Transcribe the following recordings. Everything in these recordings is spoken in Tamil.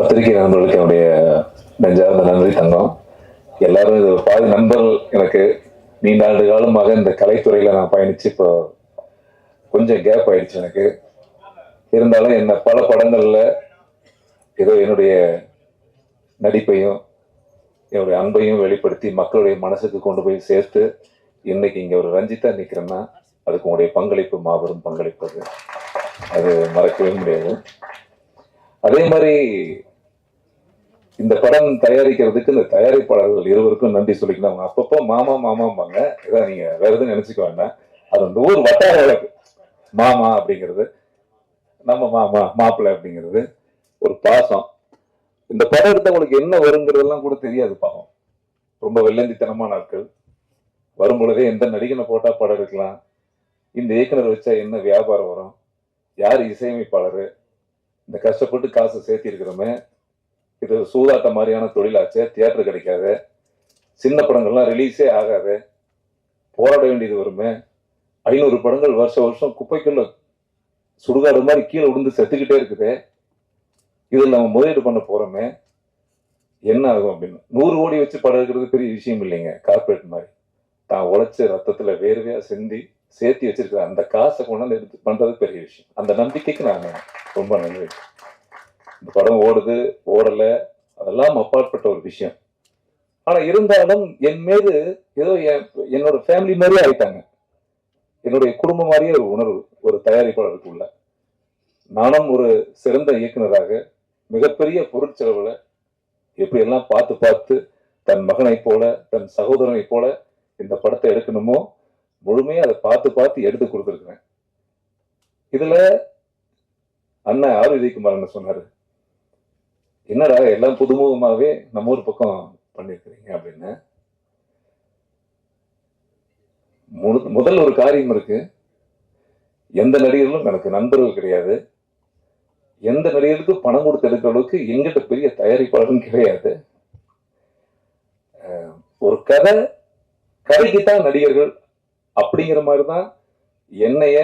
பத்திரிகை நண்பர்களுக்கு என்னுடைய நெஞ்சார்ந்த நன்றி தங்கம். எல்லாரும் இது பாதி நண்பர்கள். எனக்கு நீண்ட ஆண்டு காலமாக இந்த கலைத்துறையில நான் பயணிச்சு இப்போ கொஞ்சம் கேப் ஆயிடுச்சு எனக்கு. இருந்தாலும் என்ன பல படங்கள்ல ஏதோ என்னுடைய நடிப்பையும் என்னுடைய அன்பையும் வெளிப்படுத்தி மக்களுடைய மனசுக்கு கொண்டு போய் சேர்த்து இன்னைக்கு இங்க ஒரு ரஞ்சிதா நிக்கிறேன்னா அதுக்கு உங்களுடைய பங்களிப்பு மாபெரும் பங்களிப்பு. அது மறக்கவே முடியாது. அதே மாதிரி இந்த படம் தயாரிக்கிறதுக்கு இந்த தயாரிப்பாளர்கள் இருவருக்கும் நன்றி சொல்லிக்கணும். அவங்க அப்பப்போ மாமா மாமாம்பாங்க. இதான் நீங்க வேற எதுவும் நினைச்சுக்க வேண்டாம். அது அந்த ஊர் வட்டார வழக்கு. மாமா அப்படிங்கிறது நம்ம மாமா, மாப்பிள்ளை அப்படிங்கிறது ஒரு பாசம். இந்த படம் எடுத்த உங்களுக்கு என்ன வருங்கிறதெல்லாம் கூட தெரியாது பாவம். ரொம்ப வெள்ளந்தித்தனமான நாட்கள். வரும் பொழுதே எந்த நடிகனை போட்டா படம் எடுக்கலாம், இந்த இயக்குனர் வச்சா என்ன வியாபாரம் வரும், யார் இசையமைப்பாளர், இந்த கஷ்டப்பட்டு காசு சேர்த்தி இருக்கிறோமே, இது சூதாட்ட மாதிரியான தொழிலாச்சு, தியேட்டர் கிடைக்காது, சின்ன படங்கள்லாம் ரிலீஸே ஆகாது, போராட வேண்டியது வருமே, 500 படங்கள் வருஷம் குப்பைக்குள்ள சுடுகாடு மாதிரி கீழே விழுந்து செத்துக்கிட்டே இருக்குது, இதில் நம்ம முதலீடு பண்ண போறோமே என்ன ஆகும் அப்படின்னு. 100 கோடி வச்சு படம் எடுக்கிறது பெரிய விஷயம் இல்லைங்க. கார்பரேட் மாதிரி தான் உழைச்ச ரத்தத்துல வேர்வையா செஞ்சு சேர்த்தி வச்சிருக்கிற அந்த காசை கொண்டாந்து எடுத்து பண்றது பெரிய விஷயம். அந்த நம்பிக்கைக்கு நான் ரொம்ப நன்றி. இந்த படம் ஓடுது ஓடல அதெல்லாம் அப்பாற்பட்ட ஒரு விஷயம். ஆனா இருந்தாலும் என் மீது ஏதோ என்னோட ஃபேமிலி மாதிரியே ஆயிட்டாங்க. என்னுடைய குடும்பம் மாதிரியே ஒரு உணர்வு ஒரு தயாரிப்பாளருக்குள்ள. நானும் ஒரு சிறந்த இயக்குனராக மிகப்பெரிய பொருட்செலவுல எப்படி எல்லாம் பார்த்து பார்த்து தன் மகனை போல தன் சகோதரனை போல இந்த படத்தை எடுக்கணுமோ முழுமையா அதை பார்த்து பார்த்து எடுத்து கொடுத்துருக்கிறேன். இதுல அண்ணன் ஆர்.வி.குமார் என்ன சொன்னாரு, என்னடா எல்லாம் புதுமுகமாவே நம்ம ஊர் பக்கம் பண்ணிருக்கிறீங்க அப்படின்னு. முதல் ஒரு காரியம் இருக்கு. எந்த நடிகர்களும் எனக்கு நண்பர்கள் கிடையாது. எந்த நடிகருக்கு பணம் கொடுத்து எடுக்கிற அளவுக்கு எங்கிட்ட பெரிய தயாரிப்பாளரும் கிடையாது. ஒரு கதைக்குத்தான் நடிகர்கள் அப்படிங்கிற மாதிரிதான் என்னைய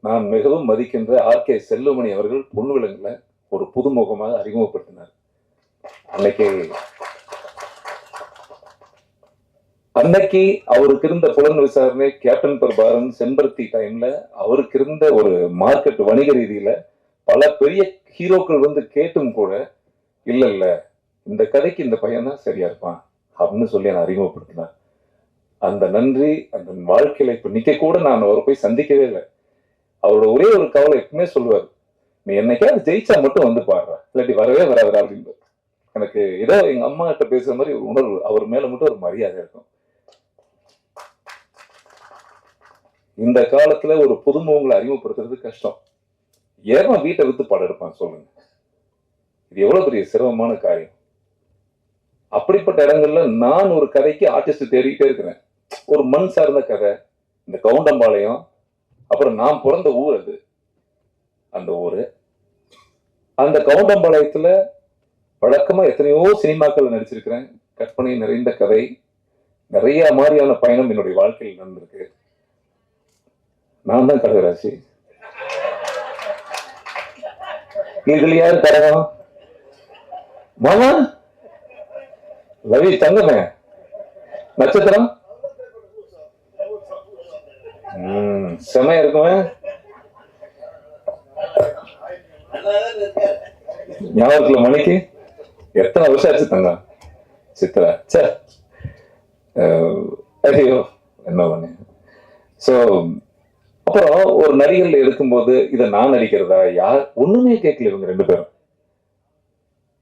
நான் மிகவும் மதிக்கின்ற ஆர்.கே. செல்லுமணி அவர்கள் பொன்விலங்குல ஒரு புதுமுகமாக அறிமுகப்படுத்தினார். அன்னைக்கு அவருக்கு இருந்த புலன் விசாரணை, கேப்டன் பிரபாரன், செம்பருத்தி டைம்ல அவருக்கு இருந்த ஒரு மார்க்கெட் வணிக ரீதியில பல பெரிய ஹீரோக்கள் வந்து கேட்டும் கூட இல்ல இந்த கதைக்கு இந்த பையன் தான் சரியா இருப்பான் அப்படின்னு சொல்லி நான் அறிமுகப்படுத்தினார். அந்த நன்றி அந்த வாழ்க்கையில இப்ப நிக்க கூட நான் அவரை போய் சந்திக்கவே இல்லை. அவரோட ஒரே ஒரு கவலை எப்பவுமே சொல்லுவார், நீ என்னைக்காவது ஜெயிச்சா மட்டும் வந்து பாடுற, இல்லாட்டி வரவே வராதா அப்படின்னு. எனக்கு ஏதோ எங்க அம்மா கிட்ட பேசுற மாதிரி ஒரு உணர்வு, அவர் மேல மட்டும் ஒரு மரியாதை இருக்கும். இந்த காலத்துல ஒரு புதுமுகங்களை அறிமுகப்படுத்துறது கஷ்டம். ஏன் வீட்டை வித்து படம் எடுப்பான் சொல்லுங்க? இது எவ்வளவு பெரிய சிரமமான காரியம். அப்படிப்பட்ட இடங்கள்ல நான் ஒரு கதைக்கு ஆர்டிஸ்ட் தேடிக்கிட்டே இருக்கிறேன். ஒரு மண் சார்ந்த கதை, இந்த கவுண்டம்பாளையம், அப்புறம் நான் பிறந்த ஊர் அது, அந்த ஊரு, அந்த கவுண்டம்பாளையத்துல வழக்கமா எத்தனையோ சினிமாக்கள் நடிச்சிருக்கிறேன். கற்பனை நிறைந்த கதை, நிறைய மாதிரியான பயணம் என்னுடைய வாழ்க்கையில் நடந்திருக்கு. நான் தான் கடகராசி. இதுல யாரு கடகம்? மாமா ரவி தங்கமே. நட்சத்திரம் செமையா இருக்குமே. ஞாபகத்துல மணிக்கு எத்தனை வருஷம் ஆச்சு தங்கம்? சித்ரா. ஐயோ என்ன பண்ண. சோ அப்புறம் ஒரு நடிகர்கள் எடுக்கும்போது இதை நான் நடிக்கிறதா யார் ஒண்ணுமே கேட்கல இவங்க 2 பேரும்.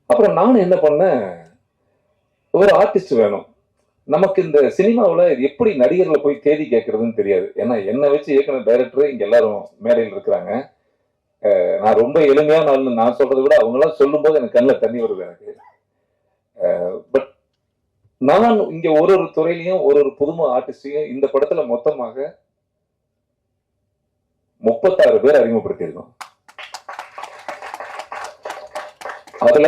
அப்புறம் நான் என்ன பண்ணேன், ஒரு ஆர்டிஸ்ட் வேணும் நமக்கு. இந்த சினிமாவில் எப்படி நடிகர்களை போய் தேடி கேட்கறதுன்னு தெரியாது. ஏன்னா என்னை வச்சு இயக்குனர் டைரக்டர் இங்க எல்லாரும் மேடையில் இருக்கிறாங்க. நான் ரொம்ப எளிமையான ஆள் நான் சொல்றதை விட அவங்களாம் சொல்லும் போது எனக்கு கண்ணில் தண்ணி வருது எனக்கு. பட் நான் இங்க ஒரு துறையிலையும் ஒரு புதுமை ஆர்டிஸ்டையும் இந்த படத்துல மொத்தமாக 36 பேர் அறிமுகப்படுத்தியிருக்கோம். அதுல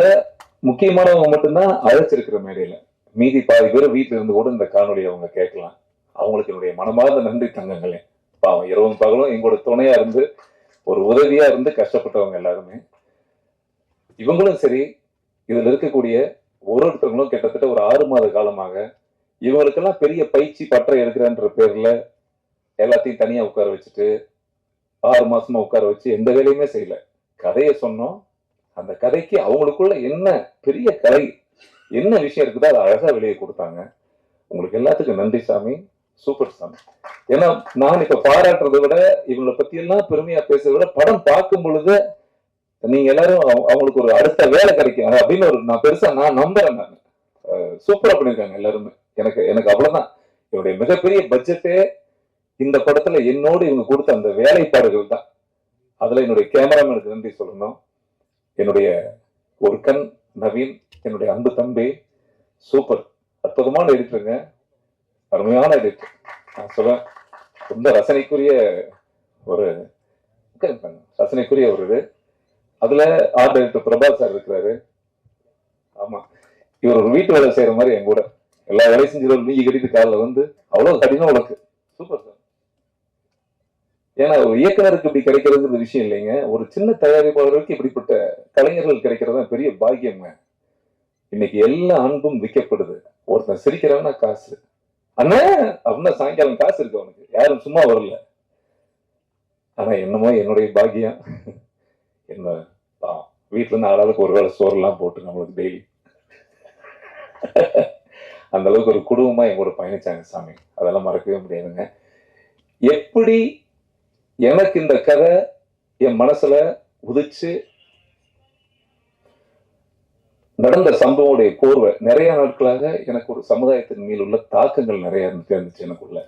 முக்கியமானவங்க மட்டும்தான் அழைச்சிருக்கிற மேடையில. மீதி பாதி பேர் வீட்டுல இருந்து கூட இந்த காணொலியை அவங்க கேட்கலாம். அவங்களுக்கு என்னுடைய மனமார்ந்த நன்றி தங்கங்களே. பாவம் இரவும் பகலும் எங்களோட துணையா இருந்து ஒரு உதவியா இருந்து கஷ்டப்பட்டவங்க எல்லாருமே. இவங்களும் சரி, இதுல இருக்கக்கூடிய ஒருத்தவங்களும் கிட்டத்தட்ட ஒரு 6 மாத காலமாக இவங்களுக்கெல்லாம் பெரிய பயிற்சி பற்றை எடுக்கிறன்ற பேர்ல எல்லாத்தையும் தனியா உட்கார வச்சுட்டு 6 மாசமா உட்கார வச்சு எந்த வேலையுமே செய்யல. கதையை சொன்னோம். அந்த கதைக்கு அவங்களுக்குள்ள என்ன பெரிய கலை, என்ன விஷயம் இருக்குதோ அதை அழகா வெளியே கொடுத்தாங்க. உங்களுக்கு எல்லாத்துக்கும் நன்றி சாமி. சூப்பர் சாமி. ஏன்னா நான் இப்ப பாராட்டுறதை விட இவங்களை பத்தி எல்லாம் பெருமையா பேசுறதை விட படம் பார்க்கும் பொழுது நீங்க எல்லாரும் அவங்களுக்கு ஒரு அடுத்த வேலை கிடைக்கும் அப்படின்னு ஒரு நான் பெருசா நான் நம்புறேன். நான் சூப்பரா பண்ணிருக்காங்க எல்லாருமே. எனக்கு எனக்கு அவ்வளவுதான். என்னுடைய மிகப்பெரிய பட்ஜெட்டே இந்த படத்துல என்னோடு இவங்க கொடுத்த அந்த வேலைப்பாடுகள் தான். அதுல என்னுடைய கேமராமேனுக்கு நன்றி சொல்லணும். என்னுடைய ஒரு கண் நவீன், என்னுடைய அன்பு தம்பி, சூப்பர் அற்புதமான எடிட்டருங்க, அருமையான எடிட்டர். நான் சொல்றேன் ரொம்ப ரசனைக்குரிய ஒரு இது. அதுல ஆர்ட் டைரக்டர் பிரபா சார் இருக்கிறாரு. ஆமா, இவர் ஒரு வீட்டு வேலை செய்யற மாதிரி என் கூட எல்லா வேலையும் செஞ்சு நீங்க கட்டிட்டு காலில் வந்து அவ்வளவு கடினம் உனக்கு. Super sir. ஏன்னா ஒரு இயக்குனருக்கு இப்படி கிடைக்கிறது விஷயம் இல்லைங்க. ஒரு சின்ன தயாரிப்பாளருக்கு இப்படிப்பட்ட கலைஞர்கள் கிடைக்கிறது பெரிய பாக்கியங்க. இன்னைக்கு எல்லா அன்பும் விற்கப்படுது. ஒருத்தன் சிரிக்கிறான்னா காசு, அண்ணா அப்படின்னா சாயங்காலம் காசு இருக்கு அவனுக்கு, யாரும் சும்மா வரல. ஆனா என்னமோ என்னுடைய பாக்கியம், என்ன வீட்டுல இருந்து ஆளாளுக்கு ஒரு வேளை சோறுலாம் போட்டு நம்மளுக்கு டெய்லி அந்த அளவுக்கு ஒரு குடும்பமா எங்களோட பயணிச்சாங்க சாமி. அதெல்லாம் மறக்கவே முடியாதுங்க. எப்படி எனக்கு இந்த கதை என் மனசுல உதிச்சு நடந்த சம்பவமுடைய கோர்வை நிறைய நாட்களாக எனக்கு ஒரு சமுதாயத்தின் மீது உள்ள தாக்கங்கள் நிறைய இருந்துச்சு. எனக்குள்ள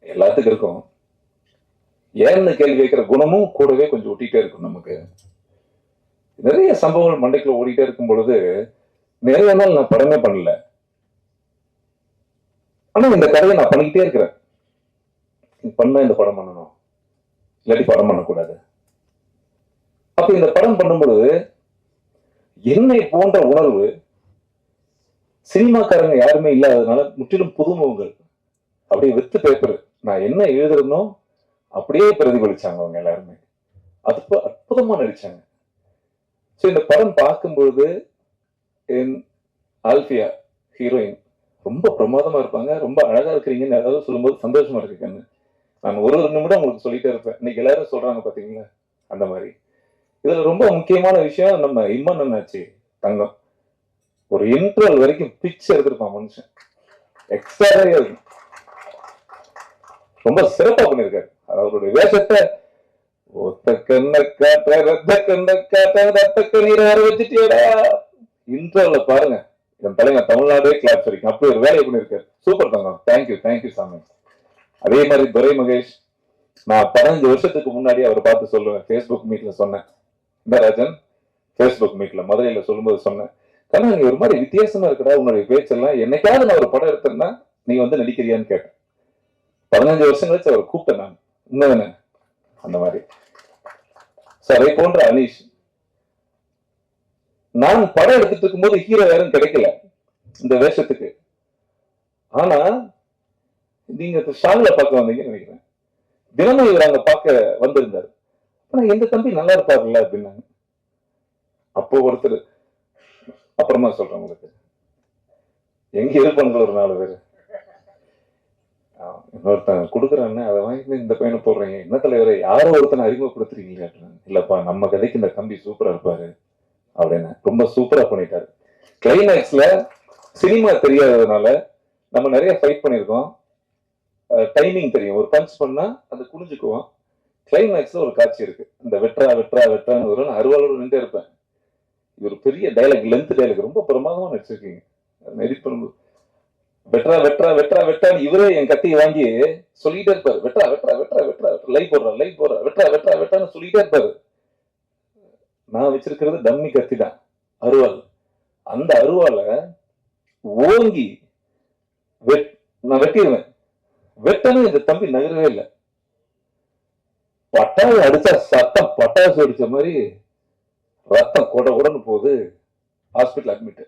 எல்லாத்துக்கும் இருக்கும். ஏன்னு கேள்வி வைக்கிற குணமும் கூடவே கொஞ்சம் ஒட்டிட்டே இருக்கும். நமக்கு நிறைய சம்பவங்கள் மண்டைக்குள்ள ஓடிட்டே இருக்கும் பொழுது நிறைய நாள் நான் படமே பண்ணல. ஆனா இந்த கதையை நான் பண்ணிக்கிட்டே இருக்கிறேன். பண்ண இந்த படம் பண்ணணும், இல்லாட்டி படம் பண்ணக்கூடாது. அப்ப இந்த படம் பண்ணும்பொழுது என்னை போன்ற உணர்வு சினிமாக்காரங்க யாருமே இல்லாததுனால முற்றிலும் புதுமுகங்கள் அப்படியே வித்து பேப்பர் நான் என்ன எழுதுறனோ அப்படியே பிரதிபலிச்சாங்க அவங்க எல்லாருமே. அது அற்புதமா நடிச்சாங்க. ஸோ இந்த படம் பார்க்கும்பொழுது என் ஆல்பியா ஹீரோயின் ரொம்ப பிரமாதமா இருப்பாங்க, ரொம்ப அழகா இருக்கிறீங்கன்னு ஏதாவது சொல்லும்போது சந்தோஷமா இருக்குன்னு நான் ஒரு நிமிடம் உங்களுக்கு சொல்லிட்டே இருப்பேன். இன்னைக்கு எல்லாரும் சொல்றாங்க பாத்தீங்களா, அந்த மாதிரி. இதுல ரொம்ப முக்கியமான விஷயம் நம்ம இம்மன் என்னாச்சு தங்கம் ஒரு இன்டர்வல் வரைக்கும் பிச்சு எடுத்திருப்பான் மனுஷன். எக்ஸ்ட்ராவே இருக்கும். ரொம்ப சிறப்பா பண்ணிருக்காரு. அவருடைய வேஷத்தை ஒத்த கண்ண காட்ட ரத்த கண்ண காட்ட ரத்த கண்ணீரை வர வச்சுட்டியடா இன்டர்வல்ல பாருங்க. என் தலைவர் தமிழ்நாடே கிளாப்ஸ் வரைக்கும் அப்படி ஒரு வேலையை பண்ணிருக்காரு. சூப்பர் தங்கம். தேங்க்யூ தேங்க்யூ சாமி. அதே மாதிரி துரை மகேஷ், நான் 15 வருஷத்துக்கு முன்னாடி அவரை பார்த்து சொல்லுவேன். ஃபேஸ்புக் மீட்ல சொன்னேன். இந்த ராஜன் ஃபேஸ்புக் மீட்ல மதுரையில சொல்லும்போது சொன்னேன், கண்ணா நீ ஒரு மாதிரி வித்தியாசமா இருக்கடா உன்னுடைய பேச்செல்லாம், என்னைக்காவது நான் ஒரு படம் எடுத்தேன்னா நீ வந்து நடிக்கிறியான்னு கேட்டேன். 15 வருஷம் கழிச்சு அவரை கூப்பிட்டேன் நான். இன்னும் அந்த மாதிரி அதே போன்ற அனீஷ், நான் படம் எடுத்துட்டு இருக்கும்போது ஹீரோ யாரும் கிடைக்கல இந்த வேஷத்துக்கு. ஆனா நீங்க ஷால பார்க்க வந்தீங்கன்னு நினைக்கிறேன். தினமும் இவர் அங்க பார்க்க வந்திருந்தாரு. ஆனா எந்த தம்பி நல்லா இருப்பாருல்ல அப்படின்னாங்க. அப்போ ஒருத்தர், அப்புறமா சொல்றேன் உங்களுக்கு, எங்க இருப்பாங்க ஒரு 4 பேரு. இன்னொருத்தன் கொடுக்குறான்னு அதை வாங்கி இந்த பையனை போடுறீங்க, என்ன தலைவரை யாரோ ஒருத்தனை அறிமுகப்படுத்துறீங்களே அப்படின்னா, இல்லப்பா நம்ம கதைக்கு இந்த தம்பி சூப்பரா இருப்பாரு அப்படின்னு ரொம்ப சூப்பரா பண்ணிட்டாரு. கிளைமேக்ஸ்ல சினிமா தெரியாததுனால நம்ம நிறைய ஃபைட் பண்ணிருக்கோம். டைமிங் தெரியும், ஒரு பஞ்ச் பண்ணா அது குனிஞ்சுக்குவோம். கிளைமேக்ஸ்ல ஒரு காட்சி இருக்கு, இந்த வெட்ரா வெட்ரா வெட்ரான்னு வரும், அருவாளோட நின்று இருப்பேன். இது ஒரு பெரிய டைலாக், லென்த் டைலாக், ரொம்ப பிரமாதமா நடிச்சிருக்கீங்க. எடிட் பண்ணும்போது வெட்ரா வெட்ரா வெட்ரா வெட்டான்னு இவரே என் கத்தியை வாங்கி சொல்லிட்டே இருப்பாரு. வெட்ரா வெட்ரா வெட்ரா வெட்ரா லைவ் போடுறா லைவ் போடுறா வெட்ரா வெட்ரா வெட்டான்னு சொல்லிட்டே இருப்பாரு. நான் வச்சிருக்கிறது டம்மி கத்தி தான், அருவாள். அந்த அருவாளை ஓங்கி நான் வெட்டிடுவேன். வெட்டணும் இந்த தம்பி நகரவே இல்லை. பட்டாசு அடிச்சா சத்தம் பட்டாசு அடிச்ச மாதிரி ரத்தம் கொட உடனே போகுது. Hospital admit.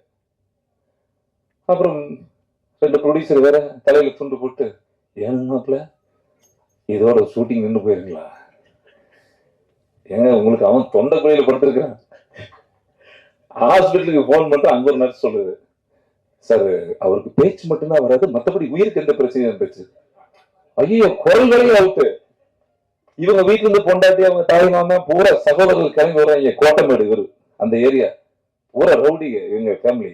அப்புறம் 2 ப்ரொடியூசர் வேற தலையில துண்டு போட்டு, ஏன்னாப்ல இதோட ஷூட்டிங் நின்று போயிருங்களா ஏங்க, உங்களுக்கு அவன் தொண்டை குழியில படுத்திருக்கிறான், ஹாஸ்பிட்டலுக்கு போன் பண்ணிட்டு அங்க ஒரு நர்ஸ் சொல்லுது, சார் அவருக்கு பேச்சு மட்டும்தான் வராது, மற்றபடி உயிருக்கு எந்த பிரச்சனையும் இருந்துச்சு. ஐயோ, குரல் வரையும் அவுட்டு. இவங்க வீட்டுல இருந்து பொண்டாட்டி, அவங்க தாய் மாமா பூரா சகோதரர்கள் கிளம்பி வர்றாங்க. கோட்டமேடு இவரு அந்த ஏரியா பூரா ரவுடி இவங்க ஃபேமிலி.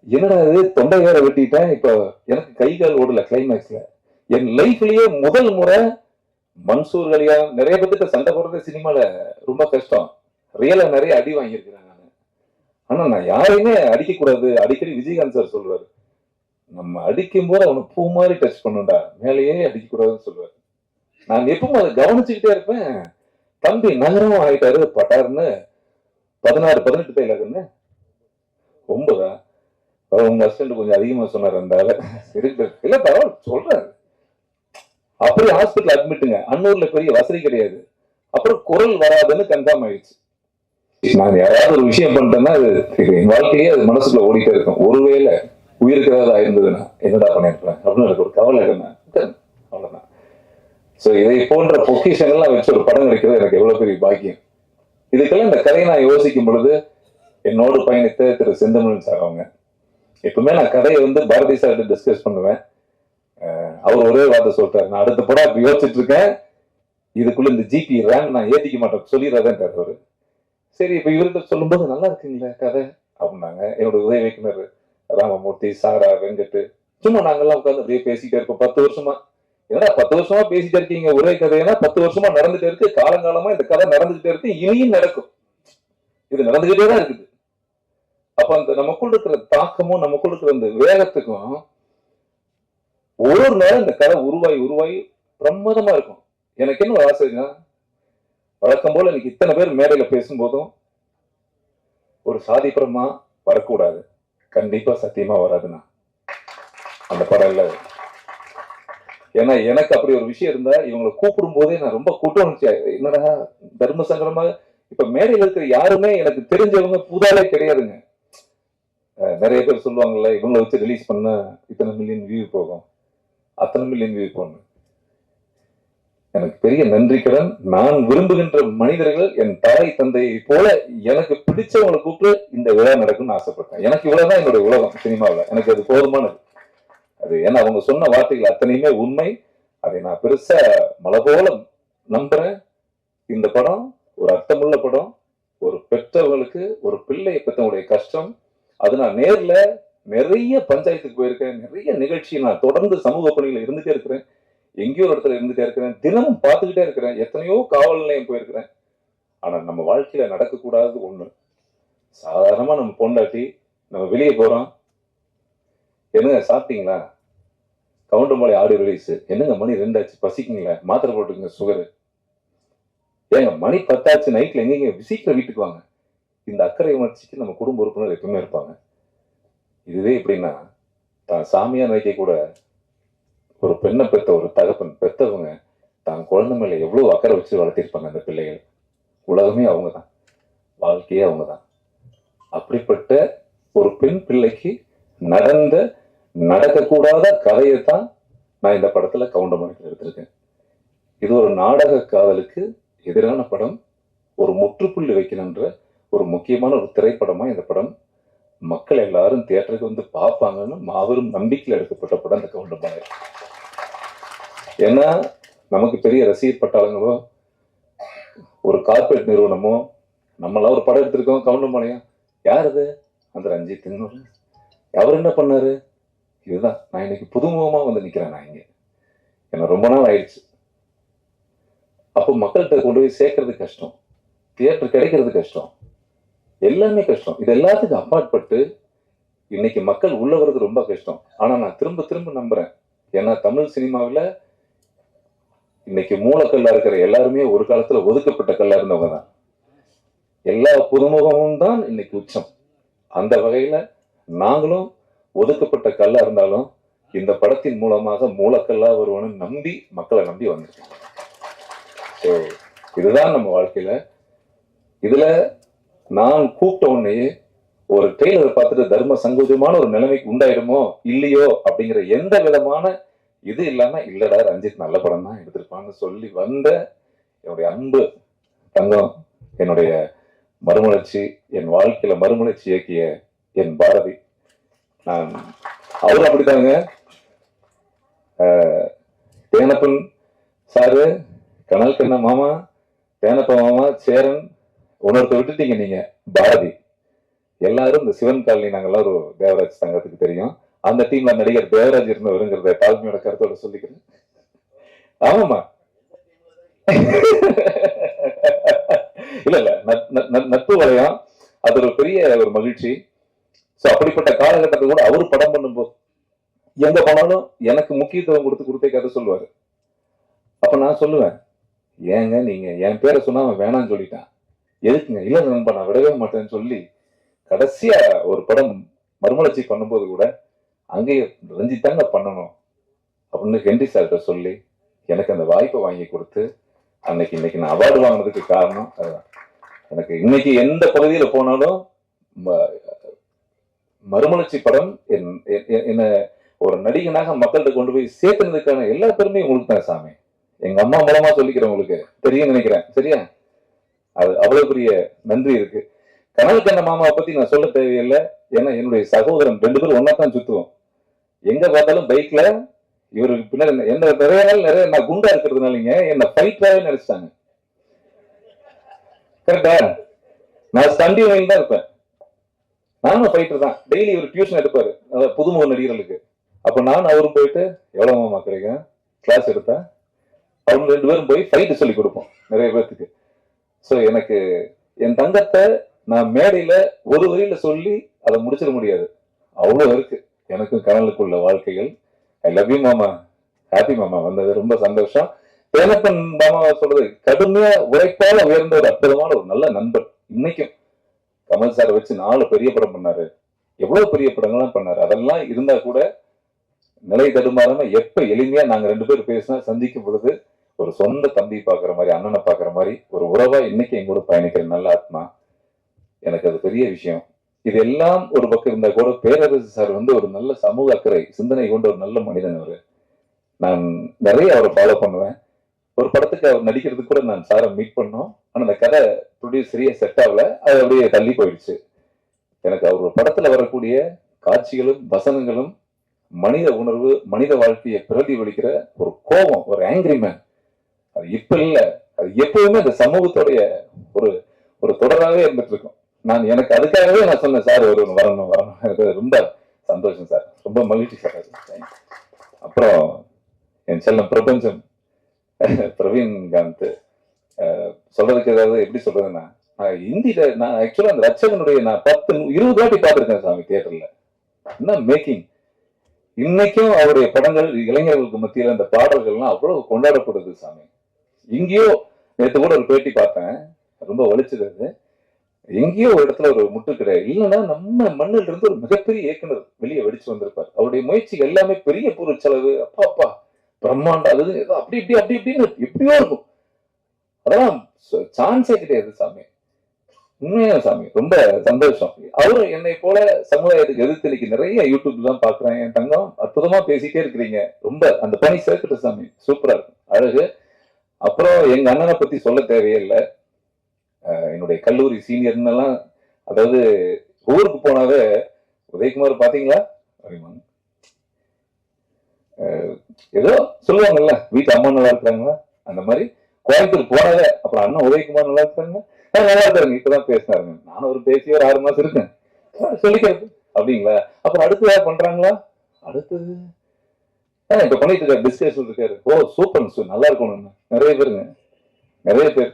என்னடா இது, தொண்டை வேற வெட்டிட்டேன். இப்ப எனக்கு கை கால் ஓடல. கிளைமேக்ஸ்ல என் லைஃப்லயே முதல் முறை மன்சூர் அலியா நிறைய பேர்கிட்ட சண்டை போடுறது சினிமால ரொம்ப கஷ்டம். ரியலா நிறைய அடி வாங்கியிருக்கிறேன் நான். ஆனா நான் யாரையுமே அடிக்க கூடாது. அடிக்கடி விஜயகாந்த் சார் சொல்லுவாரு, நம்ம அடிக்கும் போது அவனை பூ மாதிரி டச் பண்ணுண்டா, மேலேயே அடிக்க கூடாதுன்னு சொல்லுவாரு. நான் எப்பவும் அதை கவனிச்சுக்கிட்டே இருப்பேன். தம்பி நகரம் ஆயிட்டாரு பட்டாருன்னு 16-18 டைலாகுன்னு 9 உங்க ஹஸ்பண்ட் கொஞ்சம் அதிகமா சொன்னார். அந்த இல்ல பரவாயில்ல சொல்றாரு. அப்படியே ஹாஸ்பிட்டல் அட்மிட்டுங்க. அன்னூர்ல பெரிய வசதி கிடையாது. அப்புறம் குரல் வராதுன்னு கன்ஃபார்ம் ஆயிடுச்சு. நான் யாராவது ஒரு விஷயம் பண்ணிட்டேன்னா அது என் வாழ்க்கையே அது மனசுக்குள்ள ஓடிட்டே இருக்கும். ஒருவேளை உயிருக்கு ஏதாவது ஆயிருந்ததுன்னா என்னடா பண்ணிருப்பேன் அப்படின்னு எனக்கு ஒரு கவலை என்ன, அவ்வளவுதான். சோ இதை போன்ற பொக்கிஷங்கள்லாம் வச்சு ஒரு படம் கிடைக்கிறது எனக்கு எவ்வளவு பெரிய பாக்கியம். இதுக்கெல்லாம் இந்த கதையை நான் யோசிக்கும் பொழுது என்னோடு பயணித்த திரு செந்தமிழன் சார் அவங்க, எப்பவுமே நான் கதையை பாரதி சார் டிஸ்கஸ் பண்ணுவேன். அவர் ஒரே வார்த்தை சொல்லிட்டாரு, நான் அடுத்த படம் இப்ப யோசிச்சுட்டு இருக்கேன், இதுக்குள்ள இந்த ஜிபி ரேம் நான் ஏத்திக்க மாட்டேன் சொல்லிடுறதேன் அவரு. சரி, இப்ப இவர்கிட்ட சொல்லும்போது நல்லா இருக்குங்களே கதை அப்படின்னாங்க. என்னோட உதவி இயக்குனர் ராமமூர்த்தி, சாரா, வெங்கட், சும்மா நாங்கெல்லாம் உட்காந்து அப்படியே பேசிட்டே இருக்கோம். 10 வருஷமா. ஏன்னா 10 வருஷமா பேசிட்டே இருக்கீங்க ஒரே கதைன்னா 10 வருஷமா நடந்துட்டே இருக்கு. காலங்காலமா இந்த கதை நடந்துகிட்டே இருக்கு, இனியும் நடக்கும். இது நடந்துகிட்டே தான் இருக்குது. அப்ப அந்த நமக்குள்ள இருக்கிற தாக்கமும் நமக்குள்ள இருக்கிற அந்த வேகத்துக்கும் ஒரு நேரம் இந்த கதை உருவாகி பிரமாதமா இருக்கும். எனக்கு என்ன ஆசைங்க, வழக்கம் போல இன்னைக்கு இத்தனை பேர் மேடையில பேசும்போதும் ஒரு சாதிப்புறமா வரக்கூடாது. கண்டிப்பா சத்தியமா வராதுண்ணா அந்த படம் இல்ல. ஏன்னா எனக்கு அப்படி ஒரு விஷயம் இருந்தா இவங்களை கூப்பிடும் போதே நான் ரொம்ப கூட்டம் என்னடா தர்ம சங்கடமா. இப்ப மேடையில் இருக்கிற யாருமே எனக்கு தெரிஞ்சவங்க புதாலே கிடையாதுங்க. நிறைய பேர் சொல்லுவாங்கல்ல, இவங்களை வச்சு ரிலீஸ் பண்ண இத்தனை மில்லியன் வியூ போகும், அத்தனை மில்லியன் வியூ போகணும். எனக்கு பெரிய நன்றி கடன். நான் விரும்புகின்ற மனிதர்கள் என் தாய் தந்தையை போல எனக்கு பிடிச்சவங்களை கூப்பிட்டு இந்த விழா நடக்கும்னு ஆசைப்பட்டேன். எனக்கு இவ்வளவுதான் என்னுடைய உலகம் சினிமாவில். எனக்கு அது போதுமானது. அது ஏன்னா அவங்க சொன்ன வார்த்தைகள் அத்தனையுமே உண்மை. அதை நான் பெருசா மலை போல நம்புறேன். இந்த படம் ஒரு அர்த்தமுள்ள படம். ஒரு பெற்றவர்களுக்கு ஒரு பிள்ளையை பெற்றவங்களுடைய கஷ்டம். அது நான் நேர்ல நிறைய பஞ்சாயத்துக்கு போயிருக்கேன். நிறைய நிகழ்ச்சி நான் தொடர்ந்து சமூக பணிகளை இருந்துட்டே இருக்கிறேன். எங்கேயோ ஒரு இடத்துல இருந்துட்டே இருக்கிறேன். தினமும் பார்த்துக்கிட்டே இருக்கிறேன். எத்தனையோ காவல் நிலையம் போயிருக்கிறேன். ஆனா நம்ம வாழ்க்கையில நடக்கக்கூடாது ஒண்ணு, சாதாரணமா நம்ம பொண்டாட்டி நம்ம வெளியே போறோம், என்னங்க சாப்பிட்டீங்களா, கவுண்டமலை ஆடியோ ரிலீஸ், என்னங்க மணி 2 ஆச்சு, பசிக்குங்களா, மாத்திரை போட்டுங்க சுகரு, ஏங்க மணி 10 ஆச்சு, நைட்ல எங்கீங்க, சீக்கிரம் வீட்டுக்கு வாங்க. இந்த அக்கறை உணர்ச்சிக்கு நம்ம குடும்ப உறுப்பினர் எப்பவுமே இருப்பாங்க. இதுவே எப்படின்னா, தான் சாமியா நினைக்க கூட ஒரு பெண்ணை பெற்ற ஒரு தகப்பன் பெற்றவங்க தான் குழந்தை மேல எவ்வளவு அக்கறை வச்சு வளர்த்திருப்பாங்க அந்த பிள்ளைகள். உலகமே அவங்க தான், வாழ்க்கையே அவங்க தான். அப்படிப்பட்ட ஒரு பெண் பிள்ளைக்கு நடக்கக்கூடாத கதையை தான் நான் இந்த படத்துல கவுண்டமணிக்கு எடுத்திருக்கேன். இது ஒரு நாடக காதலுக்கு எதிரான படம். ஒரு முற்றுப்புள்ளி வைக்கணுன்ற ஒரு முக்கியமான ஒரு திரைப்படமா இந்த படம். மக்கள் எல்லாரும் தியேட்டருக்கு பார்ப்பாங்கன்னு மாபெரும் நம்பிக்கையில் எடுக்கப்பட்ட படம் இந்த கவுண்டமணி. ஏன்னா நமக்கு பெரிய ரசிகர் பட்டாளங்களோ ஒரு கார்பரேட் நிறுவனமோ, நம்மளாம் ஒரு படம் எடுத்திருக்கோம் கவுண்டமணியா, யார் அது, அந்த ரஞ்சித், அவர் என்ன பண்ணாரு, இதுதான். நான் இன்னைக்கு புதுமுகமா நிக்கிறேன். நான் இங்க என்ன ரொம்ப நாள் ஆயிடுச்சு. அப்போ மக்கள்கிட்ட கொண்டு போய் சேர்க்கறது கஷ்டம், தியேட்டர் கிடைக்கிறது கஷ்டம், எல்லாமே கஷ்டம். இது எல்லாத்துக்கும் அப்பாற்பட்டு இன்னைக்கு மக்கள் உள்ள வர்றது ரொம்ப கஷ்டம். ஆனா நான் திரும்ப திரும்ப நம்புறேன். ஏன்னா தமிழ் சினிமாவில் இன்னைக்கு மூலக்கல்லா இருக்கிற எல்லாருமே ஒரு காலத்துல ஒதுக்கப்பட்ட கல்லா இருந்தவங்க தான். எல்லா புதுமுகமும் தான் இன்னைக்கு உச்சம். அந்த வகையில நாங்களும் ஒதுக்கப்பட்ட கல்லா இருந்தாலும் இந்த படத்தின் மூலமாக மூலக்கல்லா வருவனு நம்பி மக்களை நம்பி வந்திருக்கோம். இதுதான் நம்ம வாழ்க்கையில. இதுல நான் கூப்பிட்ட உடனே ஒரு ட்ரெய்லரை பார்த்துட்டு தர்ம சங்கோஜமான ஒரு நிலைமைக்கு உண்டாயிடுமோ இல்லையோ அப்படிங்கிற எந்த விதமான இது இல்லாம, இல்லடா ரஞ்சித் நல்ல படம் தான் எடுத்திருப்பான்னு சொல்லி வந்த என்னுடைய அன்பு தங்கம், என்னுடைய மறுமலர்ச்சி, என் வாழ்க்கையில மறுமலர்ச்சி இயக்கிய என் பாரதி. நான் அவரும் அப்படித்தாங்க. தேனப்பன் சாரு, கனல் கண்ண மாமா, தேனப்ப மாமா, சேரன், உணர்த்த விட்டுட்டீங்க நீங்க பாரதி. எல்லாரும் இந்த சிவன் காலனி நாங்கெல்லாம் ஒரு தேவராஜ் சங்கத்துக்கு தெரியும். அந்த டீம்ல நடிகர் தேவராஜ் இருந்தவருங்கிறத தாழ்மையோட கருத்தோட சொல்லிக்கிறேன். ஆமாமா. இல்ல இல்ல, நட்பு வளையம் அது ஒரு பெரிய ஒரு மகிழ்ச்சி. அப்படிப்பட்ட காலகட்டத்தை கூட அவரு படம் பண்ணும்போது எங்க போனாலும் எனக்கு முக்கியத்துவம் கொடுத்தே கதை சொல்லுவாரு. அப்ப நான் சொல்லுவேன், ஏங்க நீங்க என் பேரை சொன்னா அவன் வேணான்னு சொல்லிட்டான், எதுக்குங்க? இல்ல நண்பா நான் விடவே மாட்டேன்னு சொல்லி கடைசியா ஒரு படம் மறுமலர்ச்சி பண்ணும்போது கூட அங்கேயே ரஞ்சித்தாங்க பண்ணணும் அப்படின்னு ஹென்றி சார்கிட்ட சொல்லி எனக்கு அந்த வாய்ப்பை வாங்கி கொடுத்து இன்னைக்கு நான் அவார்டு வாங்கினதுக்கு காரணம் அதுதான். எனக்கு இன்னைக்கு எந்த பகுதியில போனாலும் மறுமலர்ச்சி படம் என்ன ஒரு நடிகனாக மக்கள்கிட்ட கொண்டு போய் சேர்த்துனதுக்கான எல்லா பெருமையும் உங்களுக்கு தான் சாமி. எங்க அம்மா மூலமா சொல்லிக்கிறேன், உங்களுக்கு தெரியும் நினைக்கிறேன். சரியா? அது அவ்வளவு பெரிய நன்றி இருக்கு. கனல் கண்ண மாமாவை பத்தி நான் சொல்ல தேவையில்லை. ஏன்னா என்னுடைய சகோதரன் 2 பேரும் ஒன்னா தான் சுத்துவோம். எங்க பார்த்தாலும் பைக்ல இவருக்கு பின்னாடி என்ன நிறைய நான் குண்டா இருக்கிறதுனாலங்க என்ன ஃபைட்டராகவே நினைச்சிட்டாங்க. கரெக்டா? நான் ஸ்டண்டி வயல் தான் இருப்பேன். நானும் ஃபைட்டர் தான். டெய்லி ஒரு டியூஷன் எடுப்பாரு புதுமுக நடிகர்களுக்கு. அப்ப நான் அவரும் போயிட்டு எவ்வளவு மாமா கிடைக்கும் கிளாஸ் எடுத்தா அவங்க 2 பேரும் போய் ஃபைட்டு சொல்லி கொடுப்போம் நிறைய பேர்த்துக்கு. ஸோ எனக்கு என் தங்கத்தை நான் மேடையில ஒரு வரியில சொல்லி அதை முடிச்சிட முடியாது. அவ்வளவு இருக்கு எனக்கும் கனலுக்குள்ள வாழ்க்கைகள். ஐ லவ் யூ மாமா, ஹாப்பி மாமா வந்தது ரொம்ப சந்தோஷம். தேனப்பன் மாமா சொல்றது கடுமையா உழைப்பால உயர்ந்த ஒரு அற்புதமான ஒரு நல்ல நண்பர். இன்னைக்கும் கமல் சார் வச்சு 4 பெரிய படம் பண்ணாரு, எவ்வளவு பெரிய படங்கள்லாம் பண்ணாரு. அதெல்லாம் இருந்தா கூட நிலை தடுமாறாம எப்ப எளிமையா நாங்க 2 பேரும் பேசினா சந்திக்கும் பொழுது ஒரு சொந்த தம்பி பாக்குற மாதிரி, அண்ணனை பாக்குற மாதிரி ஒரு உறவா இன்னைக்கு எங்கூட பயணிக்கிற நல்ல ஆத்மா. எனக்கு அது பெரிய விஷயம். இது எல்லாம் ஒரு பக்கம் இருந்தா கூட பேரரசு சார் ஒரு நல்ல சமூக அக்கறை சிந்தனை கொண்ட ஒரு நல்ல மனிதன். அவரு நான் நிறைய அவரை ஃபாலோ பண்ணுவேன். ஒரு படத்துக்கு அவர் நடிக்கிறதுக்கு கூட நான் சாரை மீட் பண்ணோம். ஆனா அந்த கதை ப்ரொடியூஸ் சரியா செட் ஆகல, அது அப்படியே தள்ளி போயிடுச்சு. எனக்கு அவர் படத்துல வரக்கூடிய காட்சிகளும் வசனங்களும் மனித உணர்வு, மனித வாழ்க்கையை பிரதிபலிக்கிற ஒரு கோபம், ஒரு ஆங்கிரி மேன். அது இப்ப இல்ல, அது எப்பவுமே அந்த சமூகத்துடைய ஒரு ஒரு தொடராகவே இருந்துட்டு இருக்கும். நான் எனக்கு அதுக்காகவே நான் சொன்னேன் சார் வரணும். ரொம்ப சந்தோஷம் சார், ரொம்ப மகிழ்ச்சி சார். அப்புறம் என் செல்லம் பிரபஞ்சம் பிரவீன் காந்த் சொல்றதுக்கு ஏதாவது எப்படி சொல்றதுன்னா, ஹிந்தியில நான் ஆக்சுவலா அந்த ரட்சகனுடைய நான் 10-20 வாட்டி பார்த்திருக்கேன் சாமி தியேட்டர்ல. என்ன மேக்கிங்! இன்னைக்கும் அவருடைய படங்கள் இளைஞர்களுக்கு மத்தியில அந்த பாடல்கள்லாம் அவ்வளவு கொண்டாடப்படுது சாமி. எங்கேயோ நேற்று கூட ஒரு பேட்டி பார்த்தேன், ரொம்ப வலிச்சது. அது எங்கேயோ ஒரு இடத்துல ஒரு முட்டு கிடையாது. இல்லைன்னா நம்ம மண்ணில் இருந்து ஒரு மிகப்பெரிய இயக்குனர் வெளியே வெடிச்சு வந்திருப்பார். அவருடைய முயற்சி எல்லாமே பெரிய பொருள் செலவு, அப்பா பிரம்மாண்டம், அது ஏதோ அப்படி இப்படின்னு எப்படியோ இருக்கும். அதெல்லாம் சான்ஸே கிடையாது சாமி. உண்மையா சாமி ரொம்ப சந்தோஷம். அவரு என்னை போல சமுதாயத்துக்கு எதிர்த்து இன்னைக்கு நிறைய யூடியூப் தான் பாக்குறேன். என் தங்கம் அற்புதமா பேசிட்டே இருக்கிறீங்க. ரொம்ப அந்த பணி சேர்த்துட்டு சாமி, சூப்பரா இருக்கும், அழகு. அப்புறம் எங்க அண்ணனை பத்தி சொல்ல தேவையே இல்லை. என்னுடைய கல்லூரி சீனியர்னு எல்லாம், அதாவது ஊருக்கு போனாவே உதயகுமார் பாத்தீங்களா ஏதோ சொல்லுவாங்கல்ல, வீட்டு அம்மா நல்லா இருக்கிறாங்களா, அந்த மாதிரி கோயம்புத்தூர் போனாவே அப்புறம் அண்ணன் உதயகுமார் நல்லா இருக்காங்க, நல்லா இருக்காருங்க, இப்பதான் பேசினாருங்க. நானும் ஒரு பேசி ஒரு 6 மாசம் இருக்கேன் சொல்லிக்கிறது. அப்படிங்களா? அப்புறம் அடுத்து யார் பண்றாங்களா? அடுத்தது இப்ப பண்ணிட்டு இருக்காரு, டிஸ்கஷன் இருக்காரு. ஓ சூப்பர், நல்லா இருக்கணும். நிறைய பேருங்க, நிறைய பேர்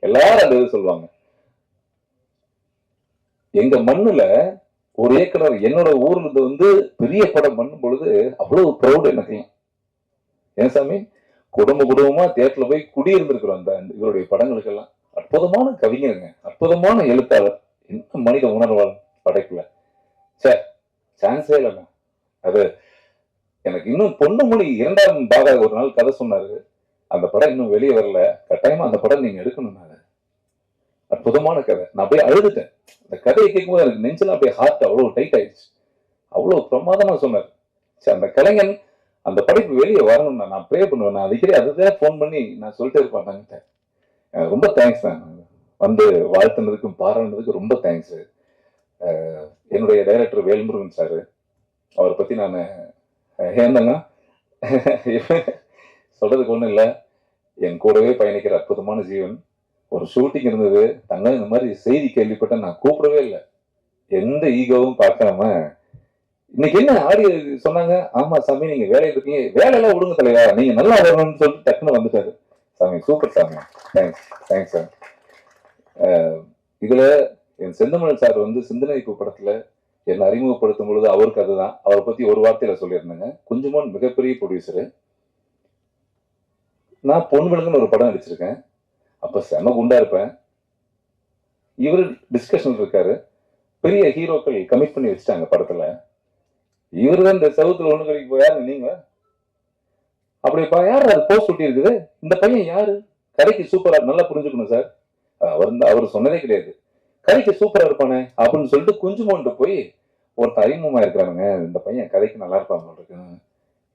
எல்லாரும் அந்த இது சொல்லுவாங்க. எங்க மண்ணுல ஒரு இயக்குனர் என்னோட ஊர்ல பெரிய படம் பண்ணும் பொழுது அவ்வளவு ப்ரௌட் எனக்கு. ஏன் சாமி, குடும்பமா தியேட்டர்ல போய் குடியிருந்திருக்கிறோம் அந்த இவருடைய படங்களுக்கு எல்லாம். அற்புதமான கவிஞருங்க, அற்புதமான எழுத்தாளர், என்ன மனித உணர்வாளர் படைப்புல. சான்ஸே இல்லைங்க. அது எனக்கு இன்னும் பொன்னுமொழி 2ஆம் பாகம் ஒரு நாள் கதை சொன்னாரு. அந்த படம் இன்னும் வெளியே வரல, கட்டாயமா அந்த படம் நீங்க எடுக்கணும். அற்புதமான கதை. நான் அப்படியே அழுதுட்டேன். அந்த கதையை கேட்கும்போது எனக்கு நெஞ்செல்லாம் அப்படியே ஹார்ட் அவ்வளவு டைட் ஆயிடுச்சு. அவ்வளவு பிரமாதமா சொன்னார். அந்த கலைஞன் அந்த படைப்பு வெளியே வரணும்னா நான் ப்ரே பண்ணுவேன். நான் அடிக்கடி அதுதான் போன் பண்ணி நான் சொல்லிட்டே இருப்பேன். ரொம்ப தேங்க்ஸ் தான். வந்து வாழ்த்துனதுக்கும் பாராட்டுனதுக்கும் ரொம்ப தேங்க்ஸ். என்னுடைய டைரக்டர் வேல்முருகன் சார், அவரை பத்தி நான் ஏந்தங்க சொல்றதுக்கு ஒன்றும் இல்லை. என் கூடவே பயணிக்கிற அற்புதமான ஜீவன். ஒரு ஷூட்டிங் இருந்தது, தங்க இந்த மாதிரி செய்தி கேள்விப்பட்ட நான் கூப்பிடவே இல்லை. எந்த ஈகோவும் பார்க்காம இன்னைக்கு என்ன ஆடியோ சொன்னாங்க. ஆமா சாமி நீங்க வேலையில் இருக்கீங்க, வேலையெல்லாம் விடுங்க தலைவா, நீங்க நல்லா வரணும்னு சொல்லிட்டு டக்குன்னு வந்துட்டாரு. சாமி சூப்பர் சாமி, தேங்க்ஸ் தேங்க்ஸ் சார். இதுல என் செந்தமிழ் சார் வந்து சிந்தனை படத்துல என்னை அறிமுகப்படுத்தும் பொழுது அவருக்கு அதுதான், அவரை பத்தி ஒரு வார்த்தையில சொல்லியிருந்தேங்க. குஞ்சுமோன் மிகப்பெரிய ப்ரொடியூசரு. நான் பொன் விலங்குன்னு ஒரு படம் நடிச்சிருக்கேன். அப்ப செம குண்டா இருப்பேன். இவரு டிஸ்கஷன் இருக்காரு. பெரிய ஹீரோக்கள் கமிட் பண்ணி வச்சுட்டாங்க படத்துல. இவரு தான் இந்த செவத்துல ஒண்ணு கடைக்கு போயாரு நீங்க அப்படிப்பா யாரு அது போஸ்ட் ஒட்டி இருக்குது, இந்த பையன் யாரு, கடைக்கு சூப்பரா, நல்லா புரிஞ்சுக்கணும் சார். அவர் சொன்னதே கிடையாது, கடைக்கு சூப்பரா இருப்பானே அப்படின்னு சொல்லிட்டு குஞ்சுமோன்ட்டு போய் ஒருத்தர் அறிமுகமா இருக்கிறானுங்க, இந்த பையன் கதைக்கு நல்லா இருப்பாங்க இருக்கு.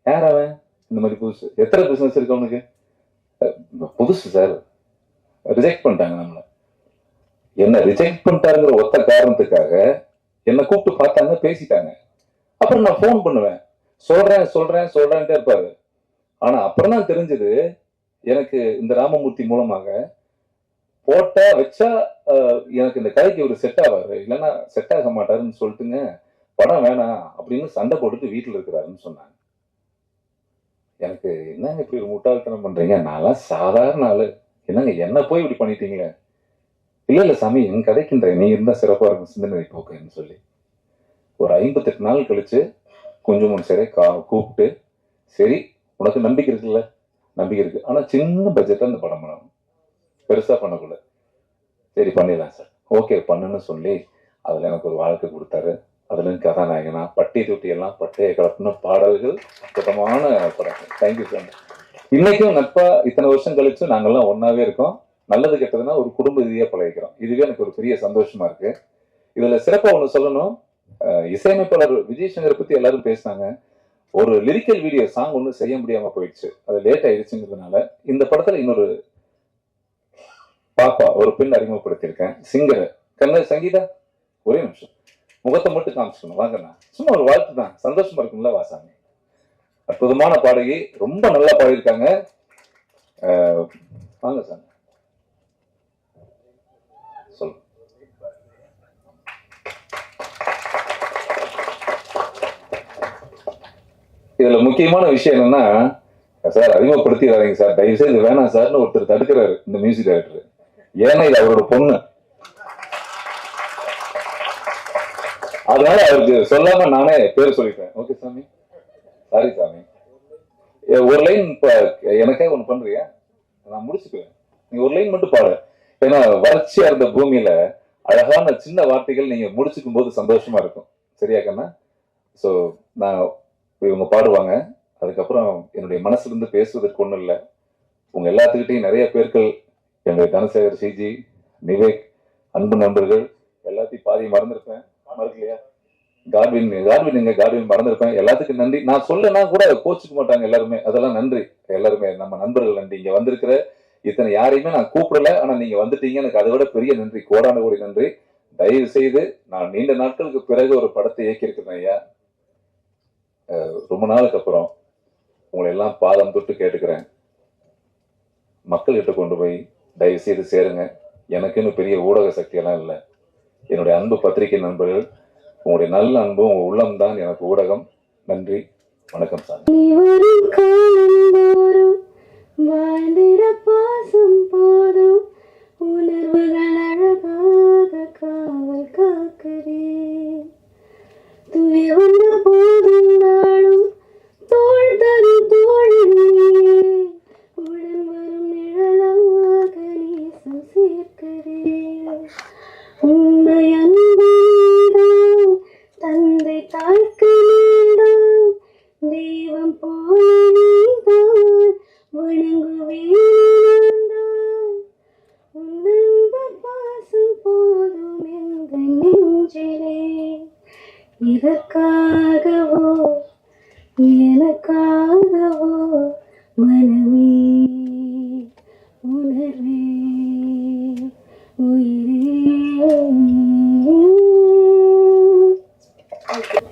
யார் அவன், இந்த மாதிரி புதுசு, எத்தனை பிசினஸ் இருக்கு அவனுக்கு, புதுசு சார். ரிஜெக்ட் பண்ணிட்டாங்க நம்மள. என்ன ரிஜெக்ட் பண்ணிட்டாருங்கிற ஒத்த காரணத்துக்காக என்னை கூப்பிட்டு பார்த்தாங்க, பேசிட்டாங்க. அப்புறம் நான் போன் பண்ணுவேன், சொல்றேன்ட்டே இருப்பாரு. ஆனா அப்புறம் தான் தெரிஞ்சது எனக்கு, இந்த ராமமூர்த்தி மூலமாக போட்டா வச்சா எனக்கு இந்த கதைக்கு ஒரு செட் ஆவாரு, இல்லைன்னா செட் ஆக மாட்டாருன்னு சொல்லிட்டுங்க படம் வேணாம் அப்படின்னு சண்டை போட்டுட்டு வீட்டுல இருக்கிறாருன்னு சொன்னாங்க. எனக்கு என்னங்க இப்படி ஒரு முட்டாள்தனம் பண்றீங்க, நான்லாம் சாதாரண ஆளு, என்னங்க என்ன போய் இப்படி பண்ணிட்டீங்களே. இல்ல சாமி என் கதைக்கின்ற நீ இருந்தா சிறப்பா இருக்கும் சிந்தனை போக்குன்னு சொல்லி ஒரு 58 நாள் கழிச்சு கொஞ்சம் சரி கூப்பிட்டு, சரி உனக்கு நம்பிக்கை இருக்குல்ல, நம்பிக்கை இருக்கு, ஆனா சின்ன பட்ஜெட்ல அந்த படம் பண்ணணும், பெருசா பண்ணக்கூட, சரி பண்ணிடலாம் சார், ஓகே பண்ணுன்னு சொல்லி அதுல எனக்கு ஒரு வாழ்க்கை கொடுத்தாரு. அதுல கதாநாயகனா பட்டி தொட்டி எல்லாம் பட்டையை கலப்புன பாடல்கள், சுத்தமான படம். Thank you sir. இன்னைக்கும் நட்பா இத்தனை வருஷம் கழிச்சு நாங்கெல்லாம் ஒன்னாவே இருக்கோம். நல்லது கெட்டதுன்னா ஒரு குடும்ப ரீதியா பழகிக்கிறோம். இதுவே எனக்கு ஒரு பெரிய சந்தோஷமா இருக்கு. இதுல சிறப்பா ஒண்ணு சொல்லணும், இசையமைப்பாளர் விஜய் சங்கரை பத்தி எல்லாரும் பேசினாங்க. ஒரு லிரிக்கல் வீடியோ சாங் ஒண்ணு செய்ய முடியாம போயிடுச்சு, அது லேட் ஆயிடுச்சுங்கிறதுனால இந்த படத்துல இன்னொரு பாப்பா ஒரு பெண் அறிமுகப்படுத்தியிருக்கேன், சிங்கர். கண்ண சங்கீதா ஒரே நிமிஷம் முகத்தை மட்டும் காமிச்சுக்கணும் வாங்கண்ணா, சும்மா ஒரு வாழ்த்து தான், சந்தோஷமா இருக்கும்ல வாசாமி. அற்புதமான பாடகி, ரொம்ப நல்லா பாடியிருக்காங்க. வாங்க சார் சொல்லு. இதுல முக்கியமான விஷயம் என்னன்னா, சார் அறிமுகப்படுத்திடாதீங்க சார், தயவு செய்து வேணாம் சார்னு ஒருத்தர் தடுக்கிறாரு இந்த மியூசிக் டைரக்டர். ஏன்னா இது அவரோட பொண்ணு, அதனால அவருக்கு சொல்லாம நானே பேர் சொல்லிட்டேன். ஓகே சாமி, சாரி சாமி. ஒரு லைன் எனக்கே ஒண்ணு பண்றியா, நான் முடிச்சுக்குவேன், நீங்க ஒரு லைன் மட்டும் பாடு. ஏன்னா வறட்சியா இருந்த பூமியில அழகான சின்ன வார்த்தைகள் நீங்க முடிச்சுக்கும் போது சந்தோஷமா இருக்கும். சரியா கண்ணா? ஸோ நான் இவங்க பாடுவாங்க, அதுக்கப்புறம் என்னுடைய மனசுல இருந்து பேசுவதற்கு ஒண்ணும் இல்லை. உங்க எல்லாத்துக்கிட்டையும் நிறைய பேர்கள், என்னுடைய தனசேகர், சிஜி, நிவேக், அன்பு நண்பர்கள் எல்லாத்தையும் பாதி மறந்துருப்பேன், மறக்கலையா? கார்வின் மறந்துருப்பேன். எல்லாத்துக்கும் நன்றி. நான் சொல்லனா கூட கோச்சுக்க மாட்டாங்க எல்லாருமே, அதெல்லாம் நன்றி. எல்லாருமே நம்ம நண்பர்கள் நன்றி. இங்க வந்திருக்கிற இத்தனை யாரையுமே நான் கூப்பிடல, ஆனா நீங்க வந்துட்டீங்க, எனக்கு அதை விட பெரிய நன்றி, கோடான கோடி நன்றி. தயவு செய்து, நான் நீண்ட நாட்களுக்கு பிறகு ஒரு படத்தை இயக்கியிருக்கிறேன் ஐயா. ரொம்ப நாளுக்கு அப்புறம் உங்களை எல்லாம் பாதம் தொட்டு கேட்டுக்கிறேன், மக்கள்கிட்ட கொண்டு போய் தயவு செய்து சேருங்க. எனக்குன்னு பெரிய ஊடக சக்தியெல்லாம் இல்லை. என்னுடைய அன்பு பத்திரிகை நண்பர்கள், உங்களுடைய நல்ல அன்பு, உங்க உள்ளம் தான் எனக்கு ஊடகம். நன்றி, வணக்கம் சார். வாழ்ந்திட பாசம் போதும், உணர்வுகள் அழகாக காவல் காக்கிறேன். துய வந்த போதும் நாளும் தோள் தரும் தோழியே, உடன் வரும் நிழலாக நேசம் சேர்க்கிறேன். உண்மை அன்புதான் தந்தை தாய்க்கு நீதான், தெய்வம் போல நீதான் வணங்குவேன் நான். உன்னன்பு பாசம் போதும் எந்த நெஞ்சிலே, இதற்காகவோ எனக்காகவோ மனமே உணர்வே